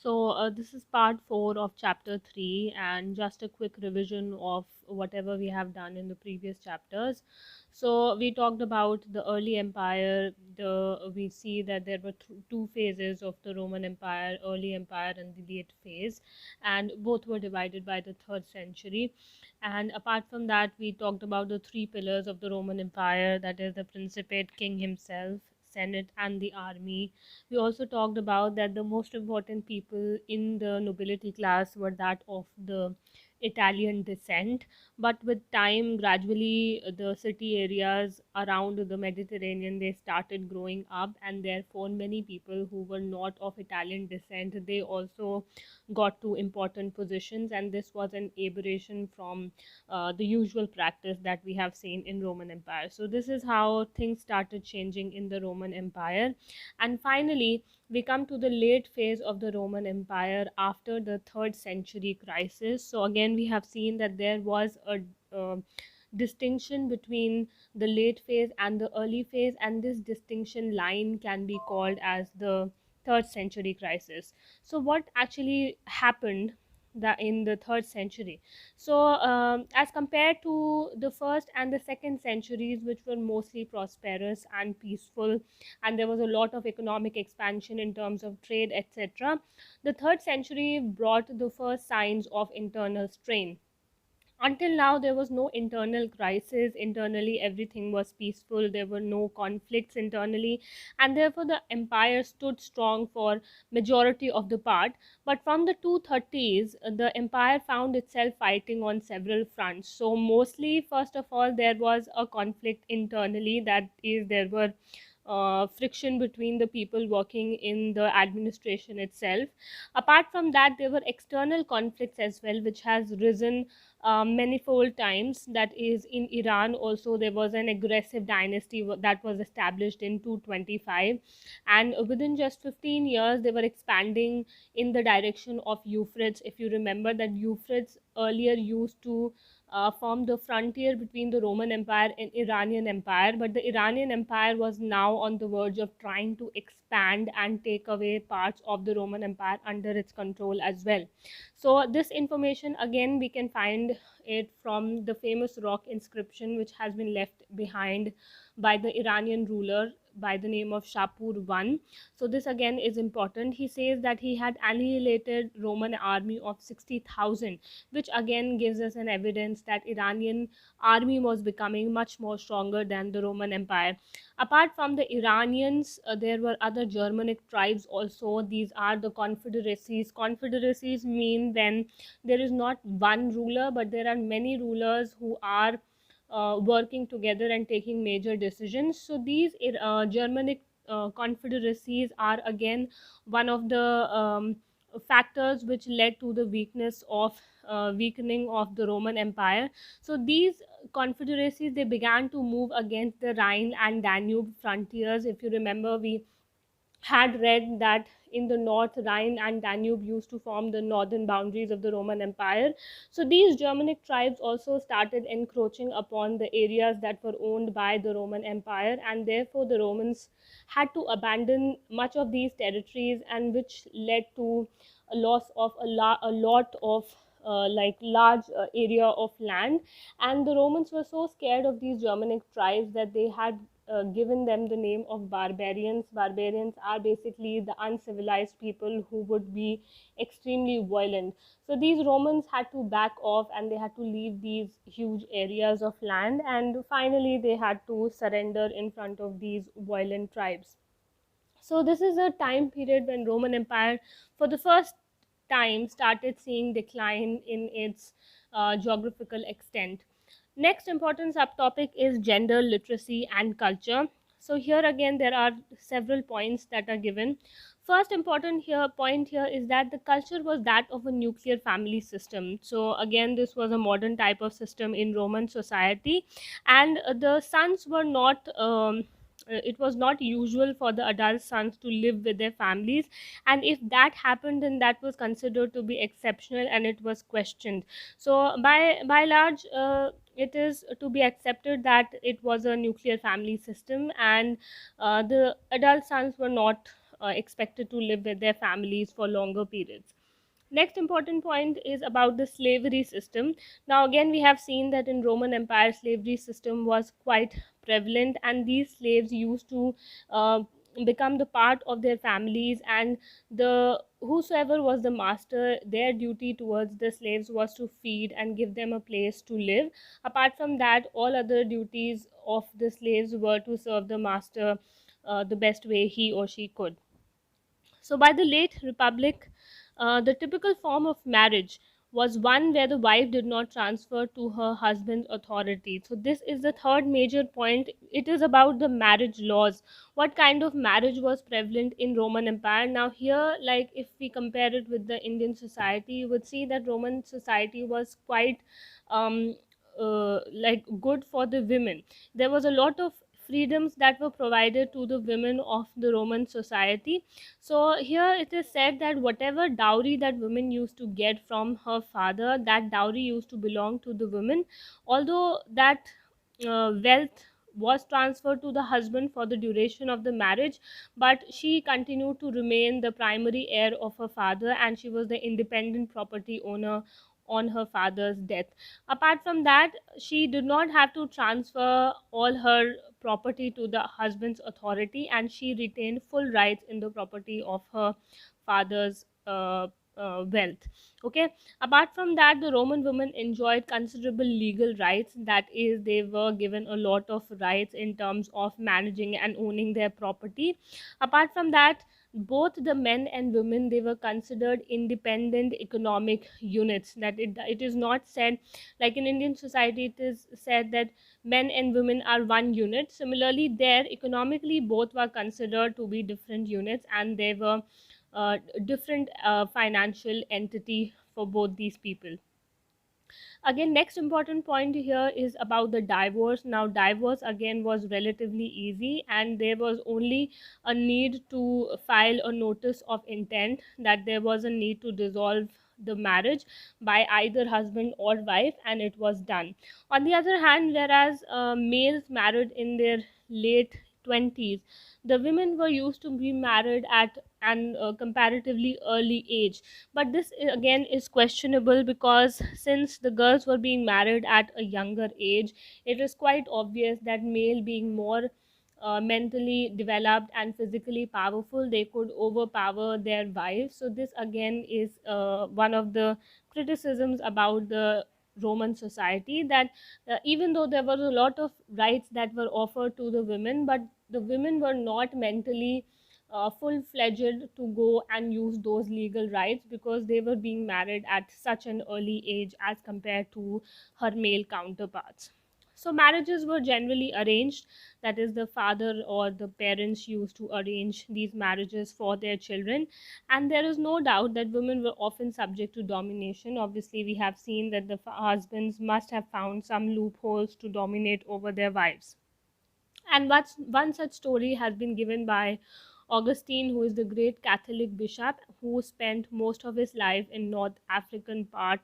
This is part 4 of chapter 3, and just a quick revision of whatever we have done in the previous chapters. So, we talked about the early empire. We see that there were two phases of the Roman Empire, early empire and the late phase, and both were divided by the third century. And apart from that, we talked about the three pillars of the Roman Empire, that is, the Principate, king himself, Senate, and the army. We also talked about that the most important people in the nobility class were that of the Italian descent, but with time, gradually, the city areas around the Mediterranean they started growing up, and therefore many people who were not of Italian descent they also got to important positions, and this was an aberration from the usual practice that we have seen in Roman Empire. So this is how things started changing in the Roman Empire. And finally, we come to the late phase of the Roman Empire after the third century crisis. So again, we have seen that there was a distinction between the late phase and the early phase, and this distinction line can be called as the third century crisis. So what actually happened in the third century? As compared to the first and the second centuries, which were mostly prosperous and peaceful, and there was a lot of economic expansion in terms of trade, etc., the third century brought the first signs of internal strain. Until now, there was no internal crisis. Internally, everything was peaceful. There were no conflicts internally, and therefore the empire stood strong for majority of the part. But from the 230s, the empire found itself fighting on several fronts. So mostly, first of all, there was a conflict internally, that is, there were friction between the people working in the administration itself. Apart from that, there were external conflicts as well, which has risen manifold times. That is, in Iran also there was an aggressive dynasty that was established in 225, and within just 15 years they were expanding in the direction of Euphrates. If you remember that Euphrates earlier used to form the frontier between the Roman Empire and Iranian Empire, but the Iranian Empire was now on the verge of trying to expand and take away parts of the Roman Empire under its control as well. So this information again we can find it from the famous rock inscription which has been left behind by the Iranian ruler by the name of Shapur I. So this again is important. He says that he had annihilated Roman army of 60,000, which again gives us an evidence that Iranian army was becoming much more stronger than the Roman Empire. Apart from the Iranians, there were other Germanic tribes also. These are the confederacies. Confederacies mean when there is not one ruler, but there are many rulers who are working together and taking major decisions. So these Germanic confederacies are again one of the factors which led to the weakening of the Roman Empire. So these confederacies they began to move against the Rhine and Danube frontiers. If you remember, we had read that in the north, Rhine and Danube used to form the northern boundaries of the Roman Empire. So these Germanic tribes also started encroaching upon the areas that were owned by the Roman Empire, and therefore the Romans had to abandon much of these territories, and which led to a loss of a lot of large area of land. And the Romans were so scared of these Germanic tribes that they had given them the name of barbarians. Barbarians are basically the uncivilized people who would be extremely violent. So these Romans had to back off, and they had to leave these huge areas of land, and finally they had to surrender in front of these violent tribes. So this is a time period when Roman Empire for the first time started seeing decline in its geographical extent. Next important subtopic is gender, literacy, and culture. So here again there are several points that are given. First important point here is that the culture was that of a nuclear family system. So again, this was a modern type of system in Roman society, and the sons were not it was not usual for the adult sons to live with their families, and if that happened, then that was considered to be exceptional and it was questioned. So by large, it is to be accepted that it was a nuclear family system, and the adult sons were not expected to live with their families for longer periods. Next important point is about the slavery system. Now again, we have seen that in Roman Empire, slavery system was quite prevalent, and these slaves used to uh, become the part of their families, and the whosoever was the master, their duty towards the slaves was to feed and give them a place to live. Apart from that, all other duties of the slaves were to serve the master the best way he or she could. So, by the late Republic, the typical form of marriage was one where the wife did not transfer to her husband's authority. So, this is the third major point. It is about the marriage laws. What kind of marriage was prevalent in Roman Empire? Now, here, like if we compare it with the Indian society, you would see that Roman society was quite um, like good for the women. There was a lot of freedoms that were provided to the women of the Roman society. So here it is said that whatever dowry that women used to get from her father, that dowry used to belong to the women, although that wealth was transferred to the husband for the duration of the marriage, but she continued to remain the primary heir of her father, and she was the independent property owner on her father's death. Apart from that, she did not have to transfer all her property to the husband's authority, and she retained full rights in the property of her father's wealth. Okay. Apart from that, the Roman women enjoyed considerable legal rights. That is, they were given a lot of rights in terms of managing and owning their property. Apart from that, both the men and women, they were considered independent economic units. That it is not said like in Indian society, it is said that men and women are one unit. Similarly, there economically both were considered to be different units, and they were different financial entity for both these people. Again, next important point here is about the divorce. Now divorce again was relatively easy, and there was only a need to file a notice of intent that there was a need to dissolve the marriage by either husband or wife, and it was done. On the other hand, whereas males married in their late 20s, the women were used to be married at an comparatively early age. But this again is questionable, because since the girls were being married at a younger age, it is quite obvious that male being more mentally developed and physically powerful, they could overpower their wives. So this again is one of the criticisms about the Roman society, that even though there was a lot of rights that were offered to the women, but the women were not mentally full-fledged to go and use those legal rights, because they were being married at such an early age as compared to her male counterparts. So marriages were generally arranged, that is, the father or the parents used to arrange these marriages for their children. And there is no doubt that women were often subject to domination. Obviously, we have seen that the husbands must have found some loopholes to dominate over their wives. And one such story has been given by Augustine, who is the great Catholic bishop who spent most of his life in North African part,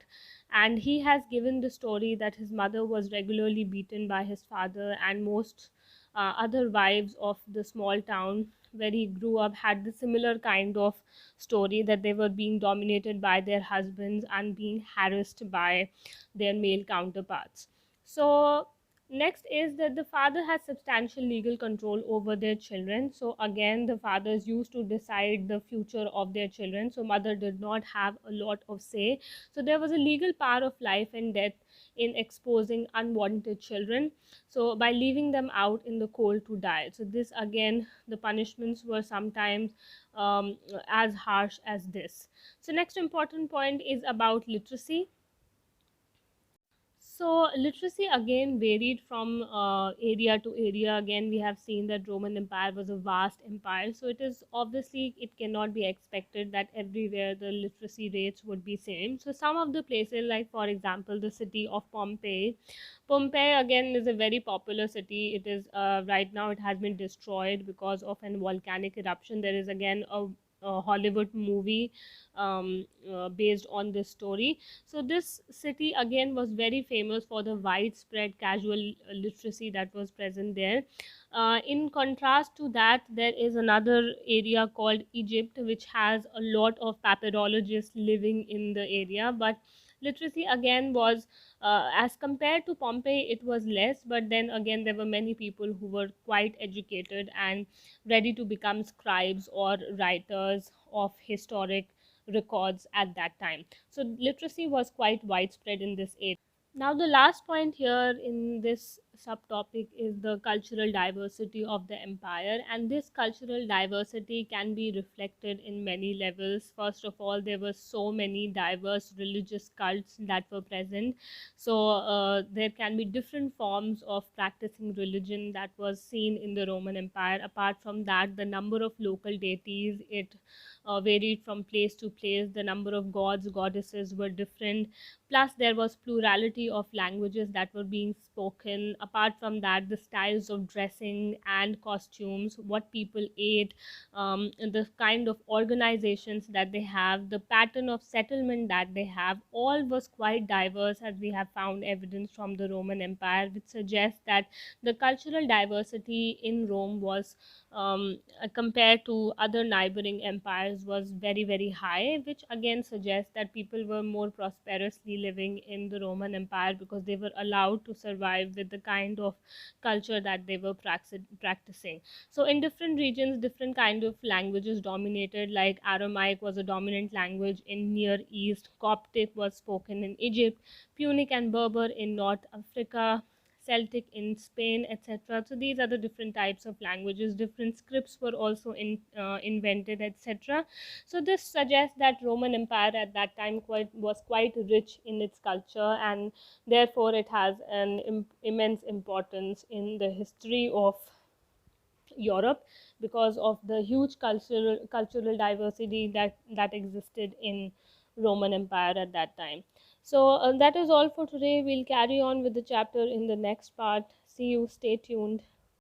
and he has given the story that his mother was regularly beaten by his father, and most other wives of the small town where he grew up had the similar kind of story, that they were being dominated by their husbands and being harassed by their male counterparts. So next is that the father has substantial legal control over their children. So again, the fathers used to decide the future of their children. So mother did not have a lot of say. So there was a legal power of life and death in exposing unwanted children. So by leaving them out in the cold to die. So this again, the punishments were sometimes as harsh as this. So next important point is about literacy. So literacy again varied from area to area. Again, we have seen that Roman Empire was a vast empire. So it is obviously, it cannot be expected that everywhere the literacy rates would be same. So some of the places, like for example, the city of Pompeii. Pompeii again is a very popular city. It is right now it has been destroyed because of an volcanic eruption. There is again a Hollywood movie based on this story. So this city again was very famous for the widespread casual literacy that was present there. In contrast to that, there is another area called Egypt, which has a lot of papyrologists living in the area, but literacy again was, as compared to Pompeii, it was less, but then again there were many people who were quite educated and ready to become scribes or writers of historic records at that time. So literacy was quite widespread in this area. Now, the last point here in this subtopic is the cultural diversity of the empire, and this cultural diversity can be reflected in many levels. First of all, there were so many diverse religious cults that were present, so there can be different forms of practicing religion that was seen in the Roman Empire. Apart from that, the number of local deities, it varied from place to place. The number of gods, goddesses were different. Plus there was plurality of languages that were being spoken. Apart from that, the styles of dressing and costumes, what people ate, the kind of organizations that they have, the pattern of settlement that they have, all was quite diverse, as we have found evidence from the Roman Empire, which suggests that the cultural diversity in Rome was, compared to other neighboring empires, was very very high, which again suggests that people were more prosperously living in the Roman Empire because they were allowed to survive with the kind of culture that they were practicing. So in different regions, different kind of languages dominated. Like Aramaic was a dominant language in Near East, Coptic was spoken in Egypt, Punic and Berber in North Africa, Celtic in Spain, etc. So these are the different types of languages. Different scripts were also invented, etc. So this suggests that Roman Empire at that time was quite rich in its culture, and therefore it has an immense importance in the history of Europe because of the huge cultural diversity that existed in Roman Empire at that time. So that is all for today. We'll carry on with the chapter in the next part. See you. Stay tuned.